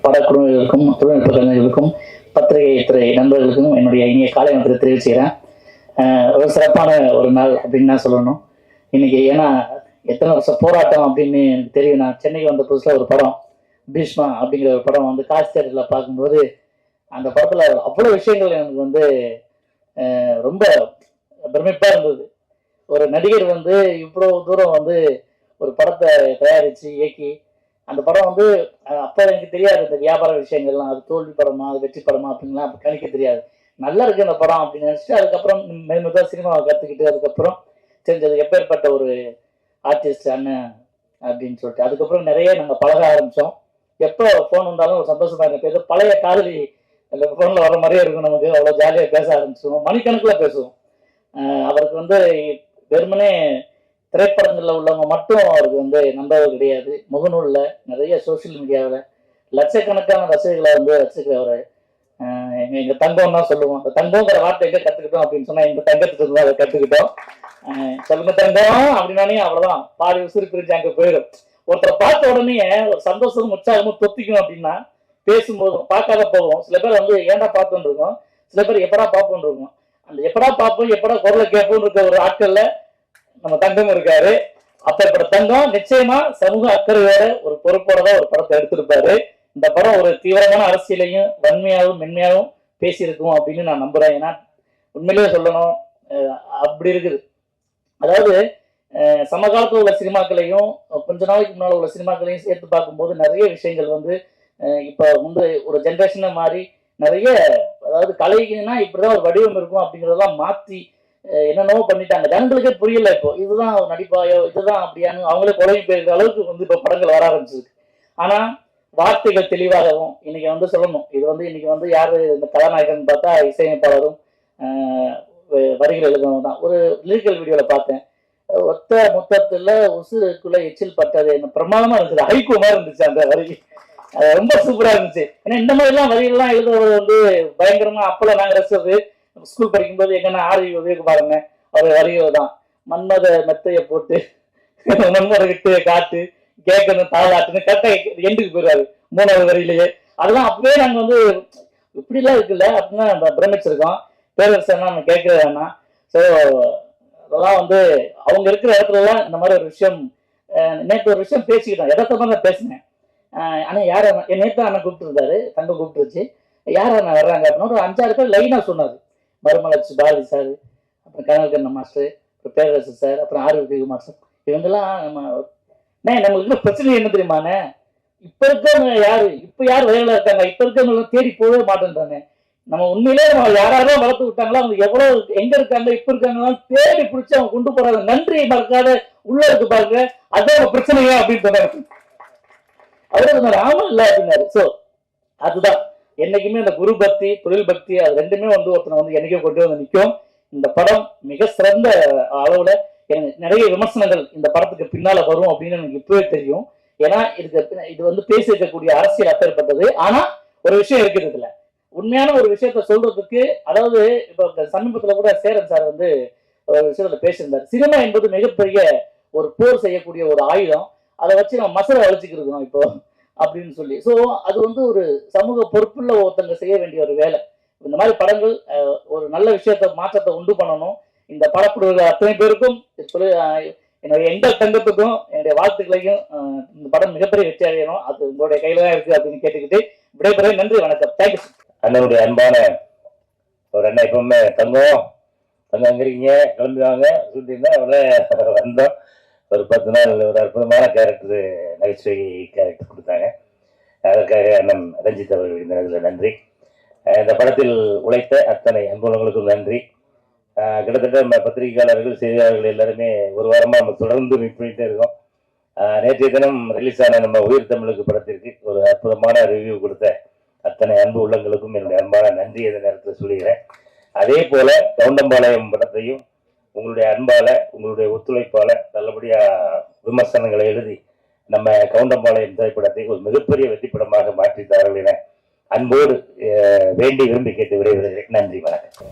படக்குழுவினருக்கும் தொழில்நுட்ப கலைஞர்களுக்கும் பத்திரிகை துறை நண்பர்களுக்கும் என்னுடைய இனிய காலை வணக்கத்தை தெரிவிச்சுக்கிறேன். ஒரு சிறப்பான ஒரு நாள் அப்படின்னு நான் சொல்லணும் இன்னைக்கு. ஏன்னா எத்தனை வருஷம் போராட்டம் அப்படின்னு எனக்கு தெரியும். நான் சென்னைக்கு வந்த புதுசில் ஒரு படம் பீஷ்மா அப்படிங்கிற ஒரு படம் வந்து காட்சி தேட்டரில் பார்க்கும்போது அந்த படத்தில் அவ்வளோ விஷயங்கள் எனக்கு வந்து ரொம்ப பிரமிப்பாக இருந்தது. ஒரு நடிகர் வந்து இவ்வளோ தூரம் வந்து ஒரு படத்தை தயாரித்து இயக்கி அந்த படம் வந்து அப்போ எனக்கு தெரியாது இந்த வியாபார விஷயங்கள்லாம், அது தோல்வி படமா அது வெற்றி படமா அப்படின்லாம் அப்போ கணிக்க தெரியாது. நல்லா இருக்கு அந்த படம் அப்படின்னு நினச்சிட்டு அதுக்கப்புறம் மெதுமெதுவாக சினிமாவை கற்றுக்கிட்டு அதுக்கப்புறம் தெரிஞ்சது எப்பேற்பட்ட ஒரு ஆர்டிஸ்ட் அண்ணன் அப்படின்னு சொல்லிட்டு அதுக்கப்புறம் நிறைய நாங்கள் பழக ஆரம்பித்தோம். எப்போ ஃபோன் வந்தாலும் ஒரு சந்தோஷமா இருக்க பேர் பழைய காதலி அந்த ஃபோனில் வர மாதிரியே இருக்கும். நமக்கு அவ்வளோ ஜாலியாக பேச ஆரம்பிச்சிடுவோம், மணிக்கணக்கில் பேசுவோம். அவருக்கு வந்து வெறுமனே திரைப்படங்களில் உள்ளவங்க மட்டும் அவருக்கு வந்து நம்பவர் கிடையாது. முகநூலில் நிறைய சோசியல் மீடியாவில் லட்சக்கணக்கான ரசிகர்களை வந்து வச்சுக்கிறவர். எங்கள் தங்கம் தான் சொல்லுவோம். அந்த தங்கங்கிற வார்த்தை எங்கே கற்றுக்கிட்டோம் அப்படின்னு சொன்னால் எங்கள் தங்கத்துக்கு தான் அதை கற்றுக்கிட்டோம். சொல்லுங்க தங்கம் அப்படின்னானே அவ்வளோதான், பாதி உசுறு பிரிஞ்சு அங்கே போயிடும். ஒருத்தரை பார்த்த உடனே ஒரு சந்தோஷமும் உற்சாகமும் தொத்திக்கும் அப்படின்னா பேசும்போதும் பார்க்காத போவோம். சில பேர் வந்து ஏன்டா பார்த்துன்னு இருக்கோம், சில பேர் எப்படா பார்ப்போன்னு இருக்கும். அந்த எப்படா பார்ப்போம் எப்படா குரலை கேட்போம்னு இருக்க ஒரு ஆட்கள்ல நம்ம தங்கம் இருக்காரு. அப்பேற்பட்ட தங்கம் நிச்சயமா சமூக அக்கறையோட ஒரு பொறுப்போட தான் ஒரு படத்தை எடுத்திருப்பாரு. இந்த படம் ஒரு தீவிரமான அரசியலையும் வன்மையாகவும் மென்மையாகவும் பேசியிருக்கும் அப்படின்னு நான் நம்புறேன். ஏன்னா உண்மையிலேயே சொல்லணும் அப்படி இருக்குது. அதாவது சமகாலத்தில் உள்ள சினிமாக்களையும் கொஞ்ச நாளைக்கு முன்னால் உள்ள சினிமாக்களையும் சேர்த்து பார்க்கும்போது நிறைய விஷயங்கள் வந்து இப்போ வந்து ஒரு ஜென்ரேஷனை மாறி நிறைய, அதாவது கலைக்குன்னா இப்படிதான் ஒரு வடிவம் இருக்கும் அப்படிங்கிறதெல்லாம் மாற்றி என்னென்னவோ பண்ணிட்டாங்க. ஜனங்களுக்கே புரியல. இப்போ இதுதான் நடிப்பாயோ இதுதான் அப்படியானு அவங்களே குழம்பு போயிருக்கிற அளவுக்கு வந்து இப்போ படங்கள் வர ஆரம்பிச்சிருக்கு. ஆனால் வார்த்தைகள் தெளிவாகவும் இன்னைக்கு வந்து சொல்லணும். இது வந்து இன்னைக்கு வந்து யார் இந்த கதாநாயகன் பார்த்தா இசையமைப்பாளரும் வரிகள் எழுதவும் தான். ஒரு லிரிக்கல் வீடியோவில் பார்த்தேன், ஒத்த மொத்தத்துல உசுக்குள்ள எச்சில் பட்டது என்ன பிரமாதமா இருந்துச்சு, ஹைகோ மாதிரி இருந்துச்சு அந்த வரி. ரொம்ப சூப்பரா இருந்துச்சு. ஏன்னா இந்த மாதிரி எல்லாம் வரிகள்லாம் எழுதுறது வந்து பயங்கரமா. அப்பெல்லாம் நாங்க ரசிச்சது ஸ்கூல் படிக்கும்போது எங்கன்னா ஆர்வி உதவிக்கு பாருங்க, அவர் வரிகள் தான். மன்மத மெத்தைய போட்டு மன்மத கிட்டு காட்டு கேட்கணும் தாளாட்டுன்னு கரெக்டா எண்டுக்கு போயிடுவாரு 3வது வரியிலேயே. அதெல்லாம் அப்பவே நாங்க வந்து இப்படிலாம் இருக்குல்ல அப்படின்னு பிரமிச்சிருக்கோம். பேரரசன் நம்ம கேட்கறது வேணாம். ஸோ அதெல்லாம் வந்து அவங்க இருக்கிற இடத்துலலாம் இந்த மாதிரி ஒரு விஷயம். நேற்று ஒரு விஷயம் பேசிக்கிட்டோம், எதார்த்தமாக தான் பேசினேன். ஆனால் யார் என் நேற்று அண்ணன் கூப்பிட்டுருந்தாரு, தங்கம் கூப்பிட்டு வச்சு யார் அண்ணன் வர்றாங்க அப்படின்னு ஒரு 5-6 பேர் லைனாக சொன்னார். மருமலட்சி பாரதி சார், அப்புறம் கனகண்ண மாஸ்டர், அப்புறம் பேரரசு சார், அப்புறம் ஆரோக்கிய மாஸ்டர், இவங்கெல்லாம் நம்மளுக்கு இன்னும் பிரச்சனை என்ன தெரியுமாண்ணே, இப்போ இருக்கவங்க யாரு, இப்போ யார் வயலில் இருக்காங்க, இப்போ இருக்கவங்க தேடி போகவே மாட்டேன்றாங்க. நம்ம உண்மையிலே நம்ம யாராவது வளர்த்து விட்டாங்களோ அவங்க எவ்வளவு எங்க இருக்காங்க இப்ப இருக்காங்களா தேடி பிடிச்சி அவங்க கொண்டு போறாங்க. நன்றியை மறக்காத உள்ள இருக்கு பாருங்க, அதான் பிரச்சனையா அப்படின்னு சொன்னாரு. அவரே சொன்னாரு ஆமா இல்ல அப்படின்னாரு. சோ அதுதான் என்னைக்குமே இந்த குரு பக்தி தொழில் பக்தி அது ரெண்டுமே வந்து ஒருத்தனை வந்து என்னைக்கே கொண்டு வந்து நிற்கும். இந்த படம் மிக சிறந்த அளவுல எனக்கு நிறைய விமர்சனங்கள் இந்த படத்துக்கு பின்னால வரும் அப்படின்னு எனக்கு இப்பவே தெரியும். ஏன்னா இது வந்து பேசி இருக்கக்கூடிய அரசியல் அப்பேற்பட்டது. ஆனா ஒரு விஷயம் இருக்குது இதுல, உண்மையான ஒரு விஷயத்த சொல்றதுக்கு. அதாவது இப்ப சமீபத்துல கூட சேரன் சார் வந்து ஒரு விஷயத்துல பேசியிருந்தார். சினிமா என்பது மிகப்பெரிய ஒரு போர் செய்யக்கூடிய ஒரு ஆயுதம், அதை வச்சு நம்ம மசலை வளைச்சிக்கிட்டு இருக்கோம் இப்போ அப்படின்னு சொல்லி. ஸோ அது வந்து ஒரு சமூக பொறுப்புள்ள ஒருத்தங்க செய்ய வேண்டிய ஒரு வேலை. இந்த மாதிரி படங்கள் ஒரு நல்ல விஷயத்த மாற்றத்தை உண்டு பண்ணணும். இந்த படக்குழுவில் அத்தனை பேருக்கும் என்னுடைய எங்கள் தங்கத்துக்கும் என்னுடைய வாழ்த்துக்களையும் இந்த படம் மிகப்பெரிய வெற்றி அடையணும், அது உங்களுடைய கையில தான் இருக்கு அப்படின்னு கேட்டுக்கிட்டு விடைபெறுவேன். நன்றி, வணக்கம், தேங்க்யூ. அண்ணனுடைய அன்பான ஒரு அண்ணன் எப்பவுமே தங்கம் அங்க இருக்கீங்க கிளம்புவாங்க சொல்லியிருந்தா அவளை வந்தோம். ஒரு 10 நாள் ஒரு அற்புதமான கேரக்டர், நகைச்சுவை கேரக்டர் கொடுத்தாங்க. அதற்காக அண்ணன் ரஞ்சித் அவர்கள் இந்த நேரத்தில் நன்றி. இந்த படத்தில் உழைத்த அத்தனை அன்புகளுக்கும் நன்றி. கிட்டத்தட்ட நம்ம பத்திரிகையாளர்கள் செய்தியாளர்கள் எல்லாருமே ஒரு வாரமாக நம்ம தொடர்ந்து மீட் பண்ணிகிட்டே இருக்கோம். நேற்றைய தினம் ரிலீஸ் ஆன நம்ம உயிர் தமிழுக்கு படத்திற்கு ஒரு அற்புதமான ரிவ்யூ கொடுத்த அத்தனை அன்பு உள்ளங்களுக்கும் என்னுடைய அன்பான நன்றி இந்த நேரத்தில் சொல்லுகிறேன். அதே போல கவுண்டம்பாளையம் படத்தையும் உங்களுடைய அன்பால உங்களுடைய ஒத்துழைப்பால நல்லபடியா விமர்சனங்களை எழுதி நம்ம கவுண்டம்பாளையம் திரைப்படத்தை ஒரு மிகப்பெரிய வெற்றி படமாக மாற்றித்தார்கள் என அன்போடு வேண்டி விரும்பி கேட்டு விடைபெறுகிறேன். நன்றி, வணக்கம்.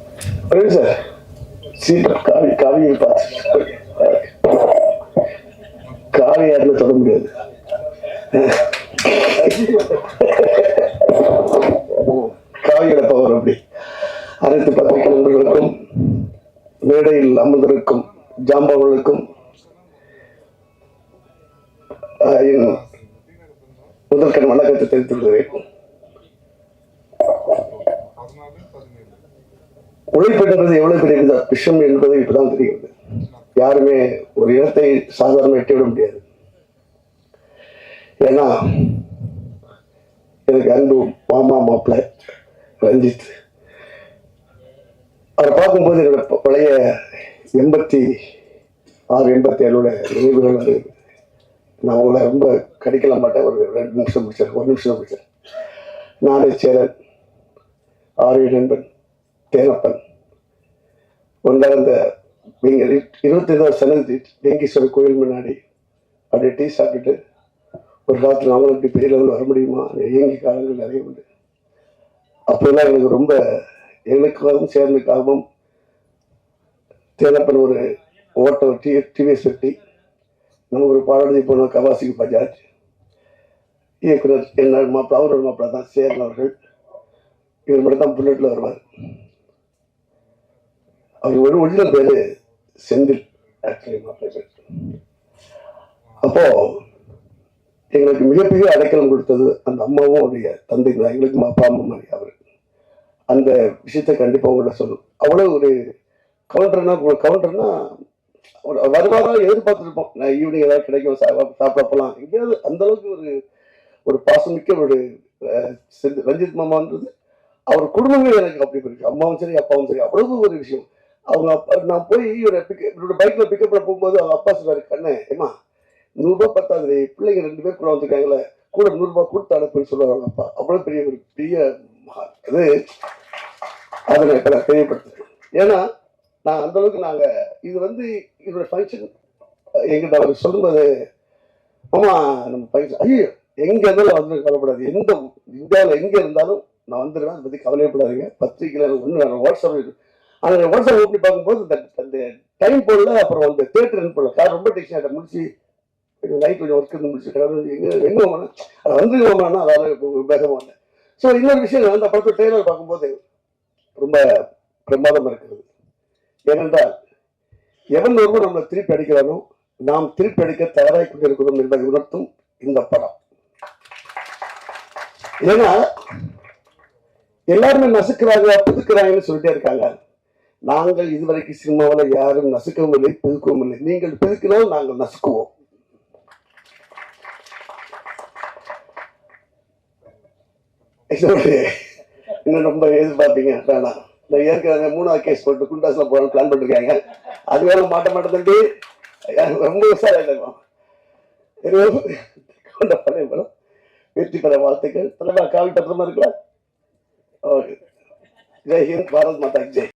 காவியாரில் சொல்ல முடியாது. ஜாம்பவர்களுக்கும் என் முதற்கண் வணக்கத்தை தெரிவித்துள்ளேன். உழைப்பு என்பது எவ்வளவு பெரிய விஷயம் என்பது இப்பதான் தெரிகிறது. யாருமே ஒரு இடத்தை சாதாரண எட்டிவிட முடியாது. ஏன்னா எனக்கு அன்பு மாமா மாப்பிள்ளை ரஞ்சித், அவரை பார்க்கும்போது என்னோட பழைய 86, 87 நினைவுகள் வருது. நான் உங்களை ரொம்ப கடிக்கல மாட்டேன். ஒரு 2 நிமிஷம் முடிச்சேன், 1 நிமிஷம் முடிச்சேன். நானே சேரன், ஆரிய நண்பன் தேனப்பன் ஒன்றாக இந்த 25வது சன்னதி டெங்கீஸ்வரர் கோயில் முன்னாடி அப்படியே டீ சாப்பிட்டுட்டு ஒரு காலத்தில் நாங்களும் இப்படி பெரிய லெவலில் வர முடியுமா இயங்கி காலங்கள் நிறைய உண்டு. அப்போல்லாம் எனக்கு ரொம்ப எங்களுக்காகவும் சேர்ந்துக்காகவும் தேனப்பன் ஒரு ஓட்ட டிவிஎஸ் வெட்டி, நம்ம ஒரு பாடலை போனோம் கவாசிக்கு பஜாஜ் இயக்குனர் என்ன மாப்பிள்ள, அவரோட மாப்பிள்ள தான் சேரன் அவர்கள். இவர் மட்டும் தான் புல்லட்டில் வருவார். அவர் ஒரு ஒரிஜினல் பேரு செந்தில், ஆக்சுவலி மாப்பிள்ளை பேர். அப்போ எங்களுக்கு மிகப்பெரிய அடைக்கலம் கொடுத்தது அந்த அம்மாவும் அவருடைய தந்தை தான். எங்களுக்கு அப்பா அம்மா மாதிரி அவர். அந்த விஷயத்தை கண்டிப்பாக உங்கள்கிட்ட சொல்லணும். அவ்வளோ ஒரு கவுண்டர்னா வருவாராக எதிர்பார்த்துருப்போம். நான் ஈவினிங் ஏதாவது கிடைக்கும் சாப்பிடப்போலாம் எங்கேயாவது. அந்த அளவுக்கு ஒரு பாசமிக்க ஒரு ரஞ்சித் மாமான்றது அவர் குடும்பமே எனக்கு அப்படி இருக்கு. அம்மாவும் சரி அப்பாவும் சரி அவ்வளவு ஒரு விஷயம். அவங்க அப்பா நான் போய் என்னோட பைக்ல பிக்கப் பண்ண போகும்போது அவங்க அப்பா சொல்றாரு, கண்ணே ஏமா 100 ரூபாய் பத்தாது, பிள்ளைங்க 2 பேர் கூட வந்துருக்காங்களே, கூட 100 ரூபாய் கொடுத்து அனுப்புன்னு சொல்லுவாங்க அவங்க அப்பா. அவ்வளவு பெரிய ஒரு பெரிய இது. அதை நான் தெரியப்படுத்துறேன். ஏன்னா நான் அந்த அளவுக்கு இது இதோட ஃபங்க்ஷன் எங்கிட்ட அவர் சொல்லும்போது, ஆமா நம்ம ஃபங்க்ஷன் ஐயோ எங்க இருந்தாலும் வந்து கவலைப்படாது, எந்த இந்தியாவில் எங்க இருந்தாலும் நான் வந்துடுவேன், அதை பத்தி கவலைப்படாதீங்க. பத்திரிகையில் ஒன்று நான் வாட்ஸ்அப் அந்த வாட்ஸ்அப் ஓப்பி பார்க்கும்போது அந்த டைம் போடல. அப்புறம் அந்த தேட்டர் போடல. கார் ரொம்ப டென்ஷன் ஆகிட்ட முடிச்சு நைட் கொஞ்சம் ஒர்க் இருந்து முடிச்சு எங்க போனேன் அதை வந்துருவோம்னா அதாவது வேகமாக வந்தேன். ஸோ இன்னொரு விஷயம், அந்த படத்தை ட்ரெய்லர் பார்க்கும்போது ரொம்ப பிரமாதம் இருக்கிறது. ஏனென்றால் எவன் ஒருவன் நம்மளை திருப்பி அடிக்கிறானோ நாம் திருப்பி அடிக்க தயாராகி கொண்டிருக்கிறோம் என்பதை உணர்த்தும் இந்த படம். ஏன்னா எல்லாருமே நசுக்கிறாங்க புதுக்கிறாங்கன்னு சொல்லிட்டே இருக்காங்க. நாங்கள் இதுவரைக்கும் சினிமாவில் யாரும் நசுக்கவும் இல்லை புதுக்கவும் இல்லை. நீங்கள் புதுக்கினால் நாங்கள் நசுக்குவோம். இன்னும் ரொம்ப எதிர்பார்ப்பீங்க வேணாம். நான் ஏற்கனவே 3வது கேஸ் போட்டு குண்டாஸ்ல போகணும் பிளான் பண்ணிருக்காங்க. அது வேலை மாட்ட மாட்டேன் ரொம்ப உஷாராயிட்டோம். வெற்றி பெற வாழ்த்துக்கள். தலைவா காவி பத்திரமா இருக்கலாம். ஜெய் ஹிந்த், பாரத் மாதா ஜெய்.